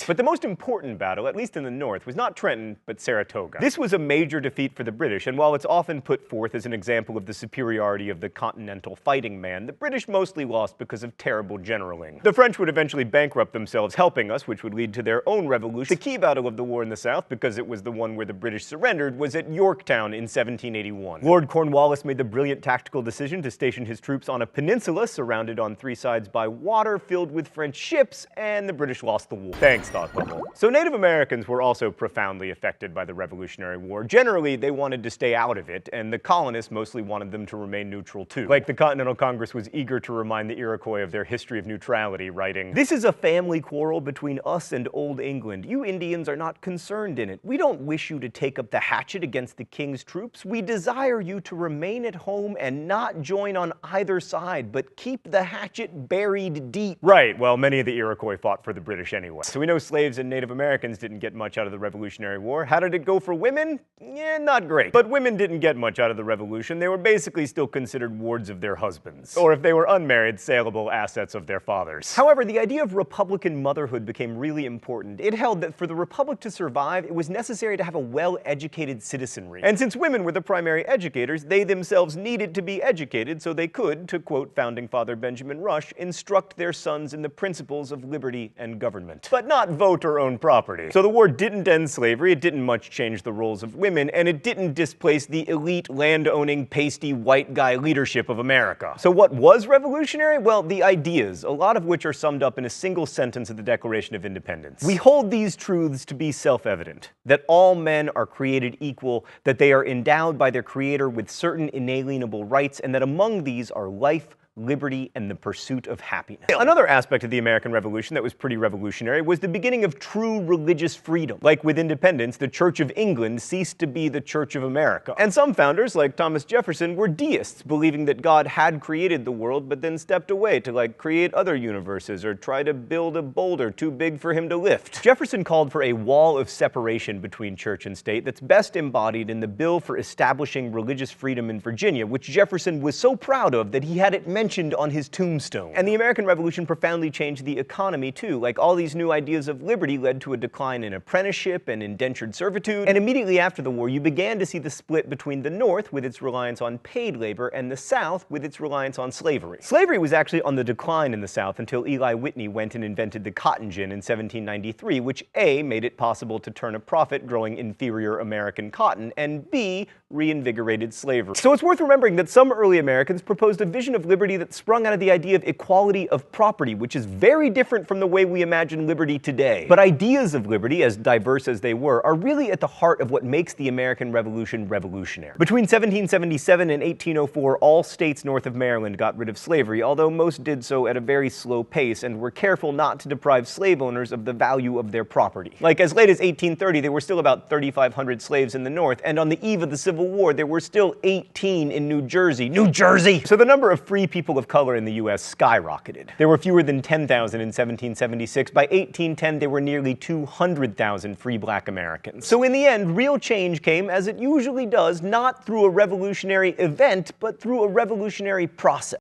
defeat. But the most important battle, at least in the north, was not Trenton, but Saratoga. This was a major defeat for the British, and while it's often put forth as an example of the superiority of the continental fighting man, the British mostly lost because of terrible generaling. The French would eventually bankrupt themselves helping us, which would lead to their own revolution. The key battle of the war in the south, because it was the one where the British surrendered, was at Yorktown in 1781. Lord Cornwallis made the brilliant tactical decision to station his troops on a peninsula surrounded on three sides by water filled with French ships, and the British lost the war. Thanks, thought bubble. So Native Americans were also profoundly affected by the Revolutionary War. Generally, they wanted to stay out of it, and the colonists mostly wanted them to remain neutral too. Like, the Continental Congress was eager to remind the Iroquois of their history of neutrality, writing, "This is a family quarrel between us and Old England. You Indians are not concerned in it. We don't wish you to take up the hatchet against the king's troops. We desire you to remain at home and not join on either side, but keep the hatchet buried deep." Right, well, many of the Iroquois fought for the British anyway. So we know slaves and Native Americans didn't get much out of the Revolutionary War. How did it go for women? Yeah, not great. But women didn't get much out of the Revolution. They were basically still considered wards of their husbands. Or if they were unmarried, saleable assets of their fathers. However, the idea of Republican motherhood became really important. It held that for the Republic to survive, it was necessary to have a well-educated citizenry. And since women were the primary educators, they themselves needed to be educated so they could, to quote founding father Benjamin Rush, instruct their sons in the principles of liberty and government. But not vote or own property. So the war didn't end slavery, it didn't much change the roles of women, and it didn't displace the elite land-owning, pasty, white guy leadership of America. So what was revolutionary? Well, the ideas, a lot of which are summed up in a single sentence of the Declaration of Independence. We hold these truths to be self-evident, that all men are created equal, that they are endowed by their Creator with certain inalienable rights, and that among these are life, liberty, and the pursuit of happiness. Another aspect of the American Revolution that was pretty revolutionary was the beginning of true religious freedom. Like with independence, the Church of England ceased to be the Church of America. And some founders, like Thomas Jefferson, were deists, believing that God had created the world but then stepped away to create other universes or try to build a boulder too big for him to lift. Jefferson called for a wall of separation between church and state that's best embodied in the bill for establishing religious freedom in Virginia, which Jefferson was so proud of that he had it mentioned on his tombstone. And the American Revolution profoundly changed the economy too. Like, all these new ideas of liberty led to a decline in apprenticeship and indentured servitude, and immediately after the war you began to see the split between the North with its reliance on paid labor and the South with its reliance on slavery. Slavery was actually on the decline in the South until Eli Whitney went and invented the cotton gin in 1793, which A, made it possible to turn a profit growing inferior American cotton, and B, reinvigorated slavery. So it's worth remembering that some early Americans proposed a vision of liberty that sprung out of the idea of equality of property, which is very different from the way we imagine liberty today. But ideas of liberty, as diverse as they were, are really at the heart of what makes the American Revolution revolutionary. Between 1777 and 1804, all states north of Maryland got rid of slavery, although most did so at a very slow pace and were careful not to deprive slave owners of the value of their property. Like, as late as 1830, there were still about 3,500 slaves in the North, and on the eve of the Civil War, there were still 18 in New Jersey. New Jersey! So the number of free people of color in the US skyrocketed. There were fewer than 10,000 in 1776. By 1810, there were nearly 200,000 free black Americans. So in the end, real change came, as it usually does, not through a revolutionary event, but through a revolutionary process.